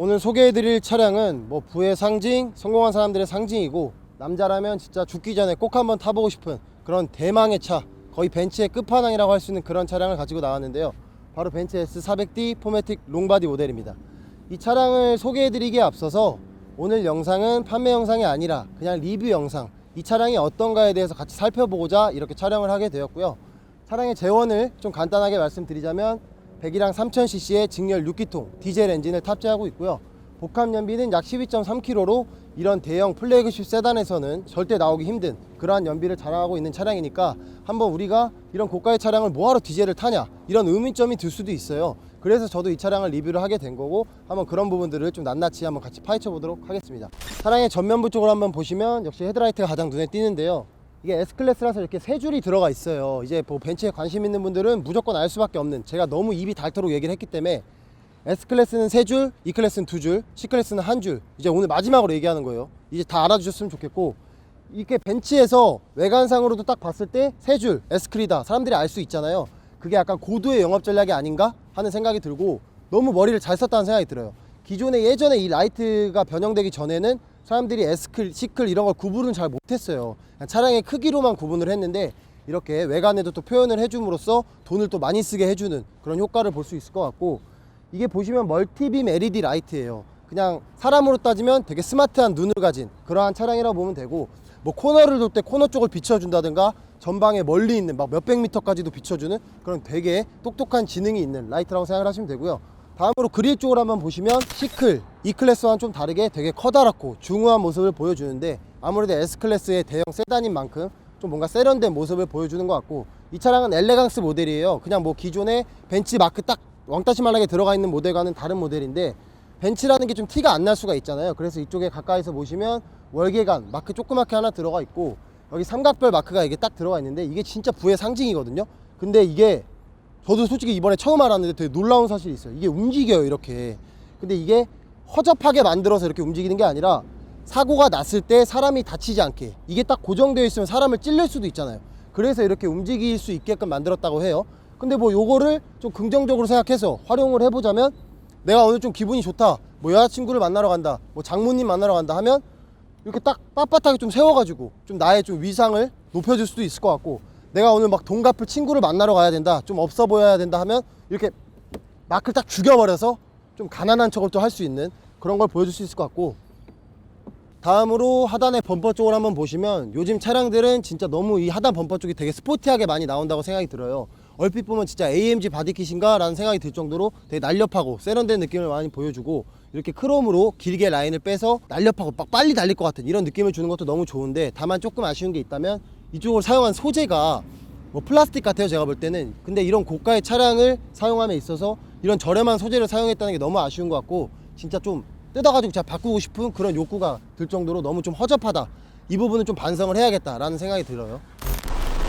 오늘 소개해드릴 차량은 뭐 부의 상징, 성공한 사람들의 상징이고, 남자라면 진짜 죽기 전에 꼭 한번 타보고 싶은 그런 대망의 차, 거의 벤츠의 끝판왕이라고 할 수 있는 그런 차량을 가지고 나왔는데요. 바로 벤츠 S400D 포매틱 롱바디 모델입니다. 이 차량을 소개해드리기에 앞서서 오늘 영상은 판매 영상이 아니라 그냥 리뷰 영상, 이 차량이 어떤가에 대해서 같이 살펴보고자 이렇게 촬영을 하게 되었고요. 차량의 재원을 좀 간단하게 말씀드리자면 100이랑 3000cc의 직렬 6기통 디젤 엔진을 탑재하고 있고요. 복합 연비는 약 12.3kg로 이런 대형 플래그십 세단에서는 절대 나오기 힘든 그러한 연비를 자랑하고 있는 차량이니까 한번 우리가 이런 고가의 차량을 뭐하러 디젤을 타냐, 이런 의문점이 들 수도 있어요. 그래서 저도 이 차량을 리뷰를 하게 된 거고, 한번 그런 부분들을 좀 낱낱이 한번 같이 파헤쳐 보도록 하겠습니다. 차량의 전면부 쪽으로 한번 보시면 역시 헤드라이트가 가장 눈에 띄는데요. 이게 S클래스라서 이렇게 세 줄이 들어가 있어요. 이제 뭐 벤츠에 관심 있는 분들은 무조건 알 수밖에 없는, 제가 너무 입이 닳도록 얘기를 했기 때문에 S클래스는 3줄, E클래스는 2줄, C클래스는 1줄. 이제 오늘 마지막으로 얘기하는 거예요. 이제 다 알아주셨으면 좋겠고, 이렇게 벤츠에서 외관상으로도 딱 봤을 때 3줄 S클이다, 사람들이 알 수 있잖아요. 그게 약간 고도의 영업 전략이 아닌가 하는 생각이 들고, 너무 머리를 잘 썼다는 생각이 들어요. 기존에 예전에 이 라이트가 변형되기 전에는 사람들이 S클, C클 이런 걸 구분을 잘 못했어요. 차량의 크기로만 구분을 했는데, 이렇게 외관에도 또 표현을 해줌으로써 돈을 또 많이 쓰게 해주는 그런 효과를 볼 수 있을 것 같고, 이게 보시면 멀티빔 LED 라이트예요. 그냥 사람으로 따지면 되게 스마트한 눈을 가진 그러한 차량이라고 보면 되고, 뭐 코너를 돌 때 코너 쪽을 비춰준다든가 전방에 멀리 있는 막 몇백 미터까지도 비춰주는 그런 되게 똑똑한 지능이 있는 라이트라고 생각을 하시면 되고요. 다음으로 그릴 쪽을 한번 보시면 C클, E클래스와는 좀 다르게 되게 커다랗고 중후한 모습을 보여주는데, 아무래도 S클래스의 대형 세단인 만큼 좀 뭔가 세련된 모습을 보여주는 것 같고, 이 차량은 엘레강스 모델이에요. 그냥 뭐 기존의 벤츠 마크 딱 왕따시말하게 들어가 있는 모델과는 다른 모델인데, 벤츠라는 게 좀 티가 안 날 수가 있잖아요. 그래서 이쪽에 가까이서 보시면 월계관 마크 조그맣게 하나 들어가 있고, 여기 삼각별 마크가 이게 딱 들어가 있는데, 이게 진짜 부의 상징이거든요. 근데 이게 저도 솔직히 이번에 처음 알았는데 되게 놀라운 사실이 있어요. 이게 움직여요, 이렇게. 근데 이게 허접하게 만들어서 이렇게 움직이는 게 아니라, 사고가 났을 때 사람이 다치지 않게, 이게 딱 고정되어 있으면 사람을 찔릴 수도 있잖아요. 그래서 이렇게 움직일 수 있게끔 만들었다고 해요. 근데 뭐 요거를 좀 긍정적으로 생각해서 활용을 해보자면, 내가 오늘 좀 기분이 좋다, 뭐 여자친구를 만나러 간다, 뭐 장모님 만나러 간다 하면 이렇게 딱 빳빳하게 좀 세워가지고 좀 나의 좀 위상을 높여줄 수도 있을 것 같고, 내가 오늘 막 돈 갚을 친구를 만나러 가야 된다, 좀 없어 보여야 된다 하면 이렇게 마크를 딱 죽여버려서 좀 가난한 척을 또 할 수 있는 그런 걸 보여줄 수 있을 것 같고, 다음으로 하단의 범퍼 쪽을 한번 보시면, 요즘 차량들은 진짜 너무 이 하단 범퍼 쪽이 되게 스포티하게 많이 나온다고 생각이 들어요. 얼핏 보면 진짜 AMG 바디킷인가 라는 생각이 들 정도로 되게 날렵하고 세련된 느낌을 많이 보여주고, 이렇게 크롬으로 길게 라인을 빼서 날렵하고 막 빨리 달릴 것 같은 이런 느낌을 주는 것도 너무 좋은데, 다만 조금 아쉬운 게 있다면 이쪽을 사용한 소재가 뭐 플라스틱 같아요, 제가 볼 때는. 근데 이런 고가의 차량을 사용함에 있어서 이런 저렴한 소재를 사용했다는 게 너무 아쉬운 것 같고, 진짜 좀 뜯어가지고 제가 바꾸고 싶은 그런 욕구가 들 정도로 너무 좀 허접하다, 이 부분은 좀 반성을 해야겠다라는 생각이 들어요.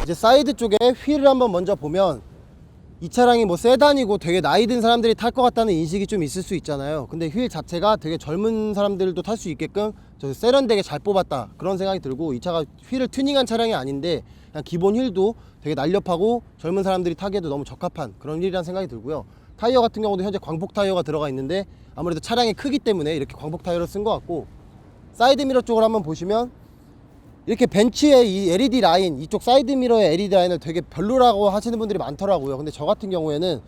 이제 사이드 쪽에 휠을 한번 먼저 보면, 이 차량이 뭐 세단이고 되게 나이 든 사람들이 탈 것 같다는 인식이 좀 있을 수 있잖아요. 근데 휠 자체가 되게 젊은 사람들도 탈 수 있게끔 저 세련되게 잘 뽑았다, 그런 생각이 들고, 이 차가 휠을 튜닝한 차량이 아닌데 그냥 기본 휠도 되게 날렵하고 젊은 사람들이 타기에도 너무 적합한 그런 휠이라는 생각이 들고요. 타이어 같은 경우도 현재 광폭 타이어가 들어가 있는데, 아무래도 차량의 크기 때문에 이렇게 광폭 타이어를 쓴 것 같고, 사이드 미러 쪽을 한번 보시면 이렇게 벤츠의 이 LED 라인, 이쪽 사이드 미러의 LED 라인을 되게 별로라고 하시는 분들이 많더라고요. 근데 저 같은 경우에는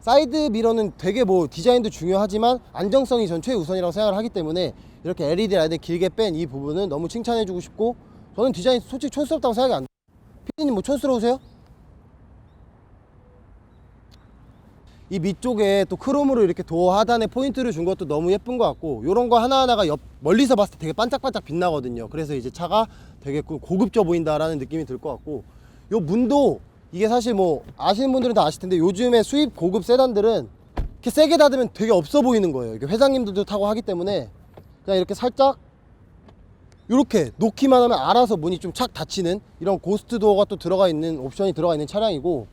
사이드 미러는 되게 뭐 디자인도 중요하지만 안정성이 전 최우선이라고 생각을 하기 때문에, 이렇게 LED 라인을 길게 뺀 이 부분은 너무 칭찬해주고 싶고, 저는 디자인 솔직히 촌스럽다고 생각이 안 돼요. 피디님 뭐 촌스러우세요? 이 밑쪽에 또 크롬으로 이렇게 도어 하단에 포인트를 준 것도 너무 예쁜 것 같고, 요런 거 하나하나가 멀리서 봤을 때 되게 반짝반짝 빛나거든요. 그래서 이제 차가 되게 고급져 보인다라는 느낌이 들 것 같고, 요 문도 이게 사실 뭐 아시는 분들은 다 아실 텐데, 요즘에 수입 고급 세단들은 이렇게 세게 닫으면 되게 없어 보이는 거예요. 이게 회장님들도 타고 하기 때문에 그냥 이렇게 살짝 이렇게 놓기만 하면 알아서 문이 좀 착 닫히는 이런 고스트 도어가 또 들어가 있는 옵션이 들어가 있는 차량이고,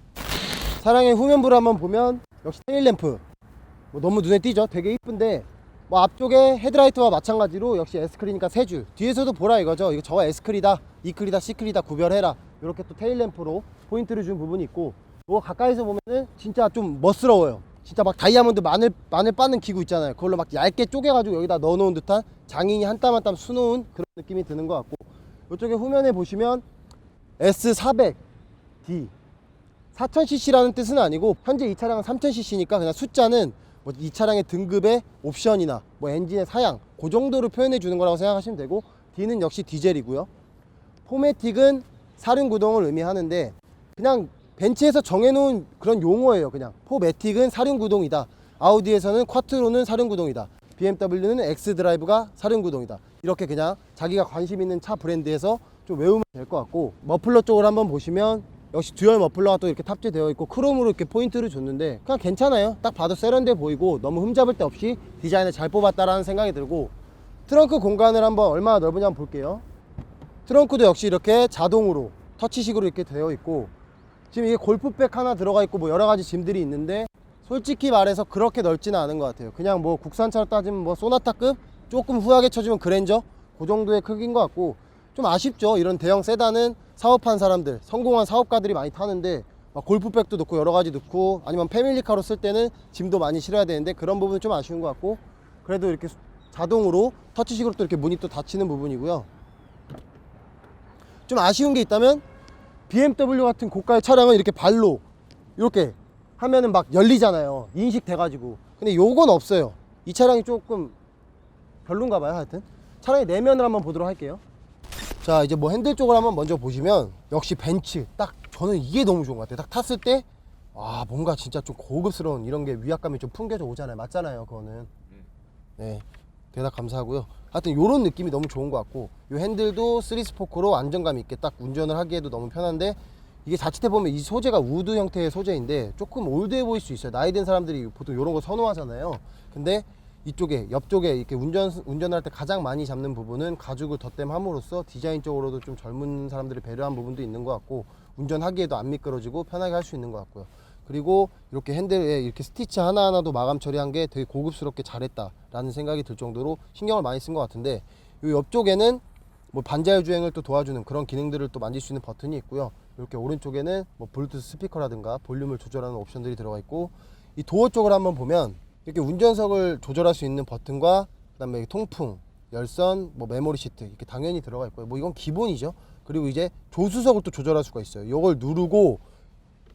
차량의 후면부를 한번 보면 역시 테일램프 뭐 너무 눈에 띄죠. 되게 이쁜데, 뭐 앞쪽에 헤드라이트와 마찬가지로 역시 S클이니까 3줄, 뒤에서도 보라 이거죠. 이거 저거 S클이다, E클이다, C클이다 구별해라, 이렇게 또 테일램프로 포인트를 준 부분이 있고, 뭐 가까이서 보면은 진짜 좀 멋스러워요. 진짜 막 다이아몬드 마늘 빻는 기구 있잖아요. 그걸로 막 얇게 쪼개가지고 여기다 넣어놓은 듯한 장인이 한 땀 한 땀 수놓은 그런 느낌이 드는 것 같고, 이쪽에 후면에 보시면 S400D 4000cc라는 뜻은 아니고 현재 이 차량은 3000cc니까 그냥 숫자는 뭐 이 차량의 등급의 옵션이나 뭐 엔진의 사양 그 정도로 표현해 주는 거라고 생각하시면 되고, D는 역시 디젤이고요. 포매틱은 사륜구동을 의미하는데 그냥 벤츠에서 정해놓은 그런 용어예요. 그냥 포매틱은 사륜구동이다, 아우디에서는 쿼트로는 사륜구동이다, BMW는 엑스드라이브가 사륜구동이다, 이렇게 그냥 자기가 관심 있는 차 브랜드에서 좀 외우면 될 것 같고, 머플러 쪽을 한번 보시면 역시 듀얼 머플러가 또 이렇게 탑재되어 있고 크롬으로 이렇게 포인트를 줬는데 그냥 괜찮아요. 딱 봐도 세련돼 보이고 너무 흠잡을 데 없이 디자인을 잘 뽑았다라는 생각이 들고, 트렁크 공간을 한번 얼마나 넓은지 한번 볼게요. 트렁크도 역시 이렇게 자동으로 터치식으로 이렇게 되어 있고, 지금 이게 골프백 하나 들어가 있고 뭐 여러 가지 짐들이 있는데 솔직히 말해서 그렇게 넓지는 않은 것 같아요. 그냥 뭐 국산차로 따지면 뭐 소나타급, 조금 후하게 쳐주면 그랜저 그 정도의 크기인 것 같고, 좀 아쉽죠. 이런 대형 세단은 사업한 사람들, 성공한 사업가들이 많이 타는데 막 골프백도 넣고 여러 가지 넣고 아니면 패밀리카로 쓸 때는 짐도 많이 실어야 되는데 그런 부분은 좀 아쉬운 것 같고, 그래도 이렇게 자동으로 터치식으로 또 이렇게 문이 또 닫히는 부분이고요. 좀 아쉬운 게 있다면 BMW 같은 고가의 차량은 이렇게 발로 이렇게 하면은 막 열리잖아요. 인식돼 가지고. 근데 요건 없어요. 이 차량이 조금 별론가 봐요. 하여튼 차량의 내면을 한번 보도록 할게요. 자, 이제 뭐 핸들 쪽을 한번 먼저 보시면 역시 벤츠, 딱 저는 이게 너무 좋은 것 같아요. 딱 탔을 때 뭔가 진짜 좀 고급스러운 이런 게 위압감이 좀 풍겨져 오잖아요. 맞잖아요, 그거는. 네, 대답 감사하고요. 하여튼 요런 느낌이 너무 좋은 것 같고, 요 핸들도 3스포크로 안정감 있게 딱 운전을 하기에도 너무 편한데, 이게 자칫해 보면 이 소재가 우드 형태의 소재인데 조금 올드해 보일 수 있어요. 나이 든 사람들이 보통 요런 거 선호하잖아요. 근데 이쪽에 옆쪽에 이렇게 운전할 때 가장 많이 잡는 부분은 가죽을 덧댐함으로써 디자인적으로도 좀 젊은 사람들이 배려한 부분도 있는 것 같고, 운전하기에도 안 미끄러지고 편하게 할 수 있는 것 같고요. 그리고 이렇게 핸들에 이렇게 스티치 하나하나도 마감 처리한 게 되게 고급스럽게 잘했다라는 생각이 들 정도로 신경을 많이 쓴 것 같은데, 이 옆쪽에는 뭐 반자율 주행을 또 도와주는 그런 기능들을 또 만질 수 있는 버튼이 있고요. 이렇게 오른쪽에는 뭐 블루투스 스피커라든가 볼륨을 조절하는 옵션들이 들어가 있고, 이 도어 쪽을 한번 보면 이렇게 운전석을 조절할 수 있는 버튼과 그다음에 통풍, 열선, 뭐 메모리 시트 이렇게 당연히 들어가 있고요. 뭐 이건 기본이죠. 그리고 이제 조수석을 또 조절할 수가 있어요. 이걸 누르고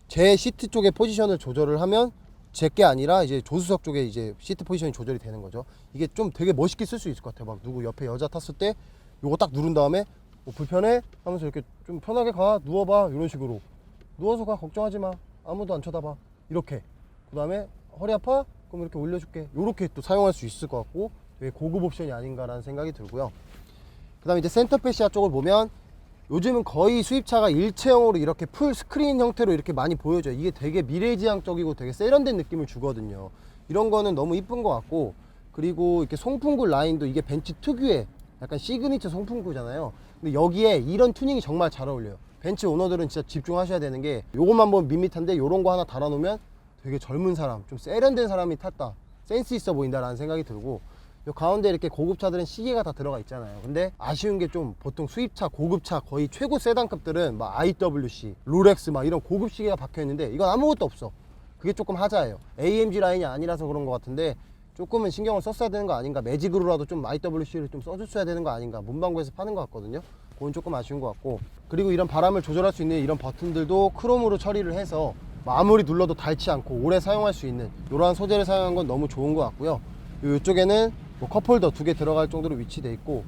제 시트 쪽의 포지션을 조절을 하면 제 게 아니라 이제 조수석 쪽에 이제 시트 포지션이 조절이 되는 거죠. 이게 좀 되게 멋있게 쓸 수 있을 것 같아요. 막 누구 옆에 여자 탔을 때 요거 딱 누른 다음에 뭐 불편해? 하면서 이렇게 좀 편하게 가, 누워봐, 이런 식으로 누워서 가, 걱정하지 마, 아무도 안 쳐다봐, 이렇게. 그 다음에 허리 아파? 그럼 이렇게 올려줄게, 요렇게 또 사용할 수 있을 것 같고 되게 고급 옵션이 아닌가라는 생각이 들고요. 그 다음에 이제 센터 패시아 쪽을 보면 요즘은 거의 수입차가 일체형으로 이렇게 풀 스크린 형태로 이렇게 많이 보여져요. 이게 되게 미래지향적이고 되게 세련된 느낌을 주거든요. 이런 거는 너무 이쁜 것 같고, 그리고 이렇게 송풍구 라인도 이게 벤츠 특유의 약간 시그니처 송풍구잖아요. 근데 여기에 이런 튜닝이 정말 잘 어울려요. 벤츠 오너들은 진짜 집중하셔야 되는 게, 요것만 보면 밋밋한데 요런 거 하나 달아놓으면 되게 젊은 사람, 좀 세련된 사람이 탔다, 센스 있어 보인다라는 생각이 들고, 요 가운데 이렇게 고급차들은 시계가 다 들어가 있잖아요. 근데 아쉬운 게 좀 보통 수입차, 고급차 거의 최고 세단급들은 막 IWC, 롤렉스 막 이런 고급 시계가 박혀 있는데 이건 아무것도 없어. 그게 조금 하자예요. AMG 라인이 아니라서 그런 것 같은데 조금은 신경을 썼어야 되는 거 아닌가, 매직으로라도 좀 IWC를 좀 써줬어야 되는 거 아닌가, 문방구에서 파는 것 같거든요. 그건 조금 아쉬운 것 같고, 그리고 이런 바람을 조절할 수 있는 이런 버튼들도 크롬으로 처리를 해서 아무리 눌러도 닳지 않고 오래 사용할 수 있는 이러한 소재를 사용한 건 너무 좋은 것 같고요. 이쪽에는 뭐 컵홀더 2개 들어갈 정도로 위치돼 있고,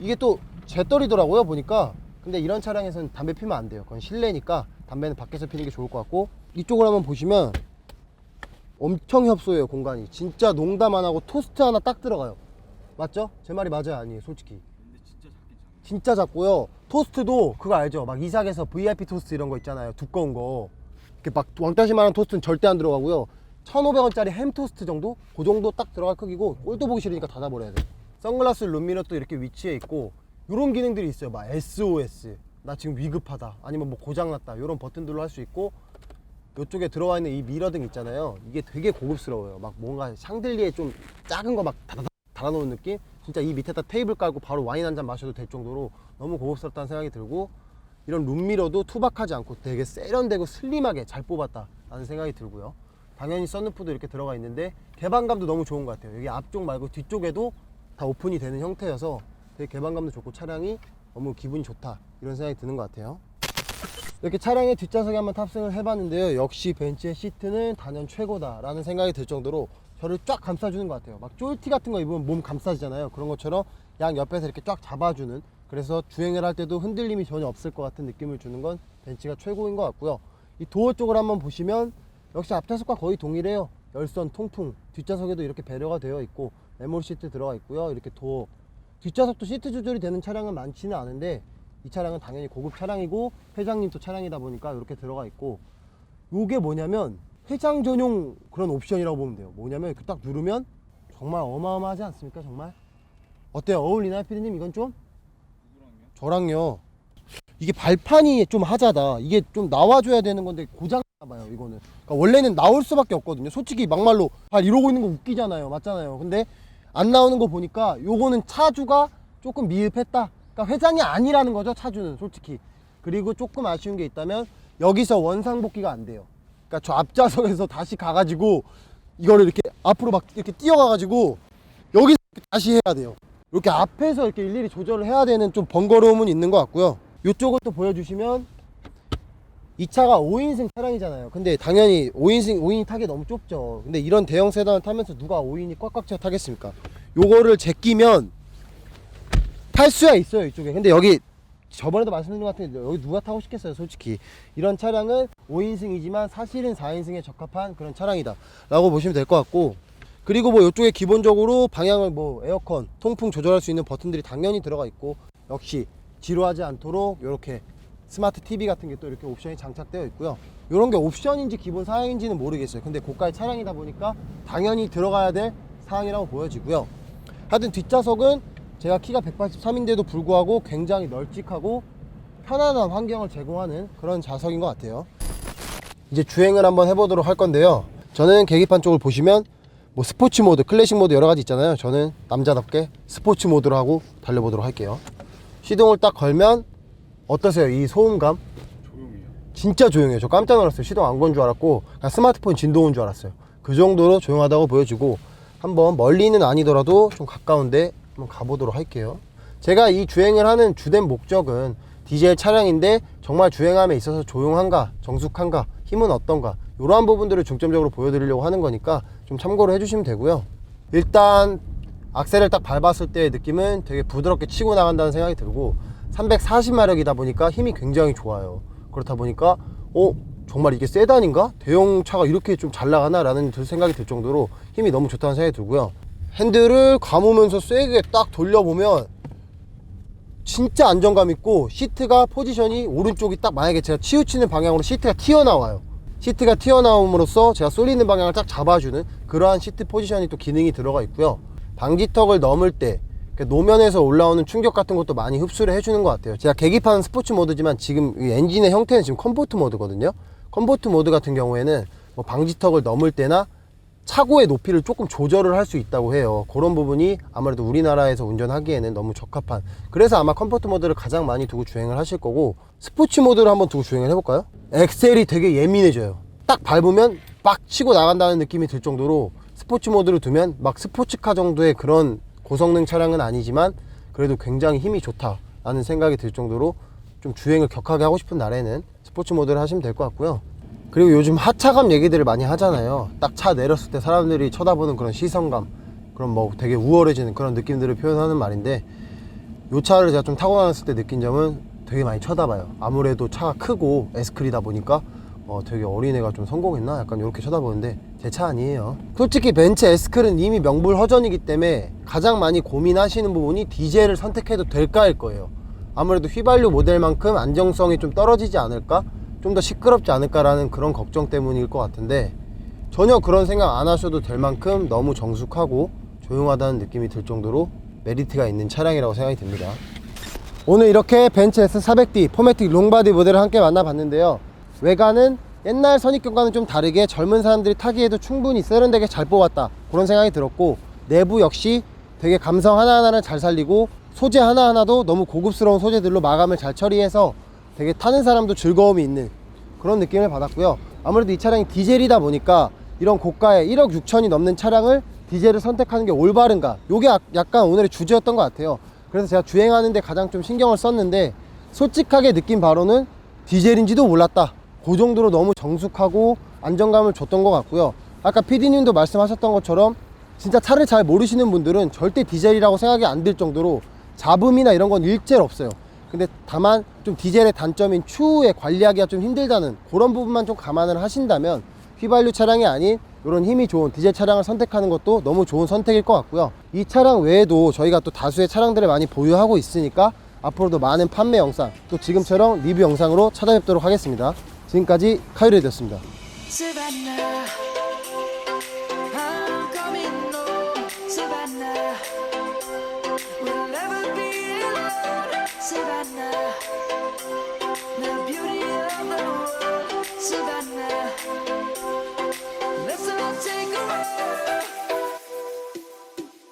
이게 또 재떨이더라고요 보니까. 근데 이런 차량에서는 담배 피면 안 돼요. 그건 실내니까 담배는 밖에서 피는 게 좋을 것 같고, 이쪽을 한번 보시면 엄청 협소해요. 공간이 진짜 농담 안 하고 토스트 하나 딱 들어가요. 맞죠? 제 말이 맞아요, 아니에요? 솔직히 진짜 작고요. 토스트도 그거 알죠? 막 이삭에서 VIP 토스트 이런 거 있잖아요, 두꺼운 거. 이렇게 막 왕따시만한 토스트는 절대 안 들어가고요. 1,500원짜리 햄 토스트 정도? 그 정도 딱 들어갈 크기고, 꼴도 보기 싫으니까 닫아버려야 돼. 선글라스 룸미러 또 이렇게 위치해 있고, 이런 기능들이 있어요. 막 SOS, 나 지금 위급하다, 아니면 뭐 고장났다, 이런 버튼들로 할 수 있고, 이쪽에 들어와 있는 이 미러등 있잖아요. 이게 되게 고급스러워요. 막 뭔가 샹들리에 좀 작은 거 막 달아놓은 느낌? 진짜 이 밑에다 테이블 깔고 바로 와인 한 잔 마셔도 될 정도로 너무 고급스럽다는 생각이 들고, 이런 룸미러도 투박하지 않고 되게 세련되고 슬림하게 잘 뽑았다 라는 생각이 들고요. 당연히 썬루프도 이렇게 들어가 있는데 개방감도 너무 좋은 것 같아요. 여기 앞쪽 말고 뒤쪽에도 다 오픈이 되는 형태여서 되게 개방감도 좋고 차량이 너무 기분이 좋다 이런 생각이 드는 것 같아요. 이렇게 차량의 뒷좌석에 한번 탑승을 해봤는데요. 역시 벤츠의 시트는 단연 최고다 라는 생각이 들 정도로 저를 쫙 감싸주는 것 같아요. 막 쫄티 같은 거 입으면 몸 감싸지잖아요. 그런 것처럼 양 옆에서 이렇게 쫙 잡아주는, 그래서 주행을 할 때도 흔들림이 전혀 없을 것 같은 느낌을 주는 건 벤츠가 최고인 것 같고요. 이 도어 쪽을 한번 보시면 역시 앞좌석과 거의 동일해요. 열선 통풍, 뒷좌석에도 이렇게 배려가 되어 있고 메모리 시트 들어가 있고요. 이렇게 도어, 뒷좌석도 시트 조절이 되는 차량은 많지는 않은데 이 차량은 당연히 고급 차량이고 회장님 또 차량이다 보니까 이렇게 들어가 있고, 요게 뭐냐면 회장 전용 그런 옵션이라고 보면 돼요. 뭐냐면 이렇게 딱 누르면 정말 어마어마하지 않습니까? 정말 어때요? 어울리나요 피디님? 이건 좀? 저랑요. 이게 발판이 좀 하자다. 이게 좀 나와줘야 되는 건데 고장나봐요 이거는. 그러니까 원래는 나올 수밖에 없거든요. 솔직히 막말로 이러고 있는 거 웃기잖아요. 맞잖아요. 근데 안 나오는 거 보니까 요거는 차주가 조금 미흡했다. 그러니까 회장이 아니라는 거죠, 차주는 솔직히. 그리고 조금 아쉬운 게 있다면 여기서 원상복귀가 안 돼요. 그러니까 저 앞좌석에서 다시 가가지고 이거를 이렇게 앞으로 막 이렇게 뛰어가가지고 여기서 다시 해야 돼요. 이렇게 앞에서 이렇게 일일이 조절을 해야 되는 좀 번거로움은 있는 것 같고요. 이쪽을 또 보여주시면 이 차가 5인승 차량이잖아요. 근데 당연히 5인이 타기 너무 좁죠. 근데 이런 대형 세단을 타면서 누가 5인이 꽉꽉 채워 타겠습니까? 요거를 제끼면 탈 수야 있어요 이쪽에. 근데 여기 저번에도 말씀드린 것 같은데 여기 누가 타고 싶겠어요 솔직히. 이런 차량은 5인승이지만 사실은 4인승에 적합한 그런 차량이다 라고 보시면 될 것 같고, 그리고 뭐 이쪽에 기본적으로 방향을 뭐 에어컨, 통풍 조절할 수 있는 버튼들이 당연히 들어가 있고, 역시 지루하지 않도록 이렇게 스마트 TV 같은 게 또 이렇게 옵션이 장착되어 있고요. 이런 게 옵션인지 기본 사양인지는 모르겠어요. 근데 고가의 차량이다 보니까 당연히 들어가야 될 사항이라고 보여지고요. 하여튼 뒷좌석은 제가 키가 183인데도 불구하고 굉장히 널찍하고 편안한 환경을 제공하는 그런 좌석인 것 같아요. 이제 주행을 한번 해보도록 할 건데요. 저는 계기판 쪽을 보시면 뭐 스포츠 모드, 클래식 모드 여러 가지 있잖아요. 저는 남자답게 스포츠 모드로 하고 달려보도록 할게요. 시동을 딱 걸면 어떠세요? 이 소음감? 조용해요. 진짜 조용해요. 저 깜짝 놀랐어요. 시동 안 건 줄 알았고 그냥 스마트폰 진동 온 줄 알았어요. 그 정도로 조용하다고 보여지고, 한번 멀리는 아니더라도 좀 가까운데 한번 가보도록 할게요. 제가 이 주행을 하는 주된 목적은 디젤 차량인데 정말 주행함에 있어서 조용한가, 정숙한가, 힘은 어떤가, 이러한 부분들을 중점적으로 보여드리려고 하는 거니까 좀 참고를 해주시면 되고요. 일단 악셀을 딱 밟았을 때의 느낌은 되게 부드럽게 치고 나간다는 생각이 들고 340마력이다 보니까 힘이 굉장히 좋아요. 그렇다 보니까 정말 이게 세단인가? 대형차가 이렇게 좀 잘 나가나? 라는 생각이 들 정도로 힘이 너무 좋다는 생각이 들고요. 핸들을 감으면서 세게 딱 돌려보면 진짜 안정감 있고, 시트가 포지션이 오른쪽이 딱 만약에 제가 치우치는 방향으로 시트가 튀어나와요. 시트가 튀어나옴으로써 제가 쏠리는 방향을 딱 잡아주는 그러한 시트 포지션이 또 기능이 들어가 있고요. 방지턱을 넘을 때 노면에서 올라오는 충격 같은 것도 많이 흡수를 해주는 것 같아요. 제가 계기판은 스포츠 모드지만 지금 이 엔진의 형태는 지금 컴포트 모드거든요. 컴포트 모드 같은 경우에는 뭐 방지턱을 넘을 때나 차고의 높이를 조금 조절을 할 수 있다고 해요. 그런 부분이 아무래도 우리나라에서 운전하기에는 너무 적합한, 그래서 아마 컴포트 모드를 가장 많이 두고 주행을 하실 거고, 스포츠 모드를 한번 두고 주행을 해볼까요? 엑셀이 되게 예민해져요. 딱 밟으면 빡 치고 나간다는 느낌이 들 정도로 스포츠 모드를 두면 막 스포츠카 정도의 그런 고성능 차량은 아니지만 그래도 굉장히 힘이 좋다라는 생각이 들 정도로 좀 주행을 격하게 하고 싶은 날에는 스포츠 모드를 하시면 될 것 같고요. 그리고 요즘 하차감 얘기들을 많이 하잖아요. 딱 차 내렸을 때 사람들이 쳐다보는 그런 시선감, 그런 뭐 되게 우월해지는 그런 느낌들을 표현하는 말인데, 요 차를 제가 좀 타고 다녔을 때 느낀 점은 되게 많이 쳐다봐요. 아무래도 차가 크고 S클이다 보니까 되게 어린애가 좀 성공했나? 약간 이렇게 쳐다보는데 제 차 아니에요. 솔직히 벤츠 S클은 이미 명불허전이기 때문에 가장 많이 고민하시는 부분이 디젤을 선택해도 될까일 거예요. 아무래도 휘발유 모델만큼 안정성이 좀 떨어지지 않을까? 좀 더 시끄럽지 않을까라는 그런 걱정 때문일 것 같은데, 전혀 그런 생각 안 하셔도 될 만큼 너무 정숙하고 조용하다는 느낌이 들 정도로 메리트가 있는 차량이라고 생각이 듭니다. 오늘 이렇게 벤츠 S400D 포매틱 롱바디 모델을 함께 만나봤는데요. 외관은 옛날 선입견과는 좀 다르게 젊은 사람들이 타기에도 충분히 세련되게 잘 뽑았다, 그런 생각이 들었고, 내부 역시 되게 감성 하나하나를 잘 살리고 소재 하나하나도 너무 고급스러운 소재들로 마감을 잘 처리해서 되게 타는 사람도 즐거움이 있는 그런 느낌을 받았고요. 아무래도 이 차량이 디젤이다 보니까 이런 고가의 1억 6천이 넘는 차량을 디젤을 선택하는 게 올바른가, 요게 약간 오늘의 주제였던 것 같아요. 그래서 제가 주행하는데 가장 좀 신경을 썼는데, 솔직하게 느낀 바로는 디젤인지도 몰랐다, 그 정도로 너무 정숙하고 안정감을 줬던 것 같고요. 아까 PD님도 말씀하셨던 것처럼 진짜 차를 잘 모르시는 분들은 절대 디젤이라고 생각이 안 들 정도로 잡음이나 이런 건 일절 없어요. 근데 다만 좀 디젤의 단점인 추후에 관리하기가 좀 힘들다는 그런 부분만 좀 감안을 하신다면 휘발유 차량이 아닌 이런 힘이 좋은 디젤 차량을 선택하는 것도 너무 좋은 선택일 것 같고요. 이 차량 외에도 저희가 또 다수의 차량들을 많이 보유하고 있으니까 앞으로도 많은 판매 영상, 또 지금처럼 리뷰 영상으로 찾아뵙도록 하겠습니다. 지금까지 카이로이드였습니다. Savannah, I'm coming home. Savannah, we'll never be alone. Savannah, the beauty of the world. Savannah, let's all take a ride.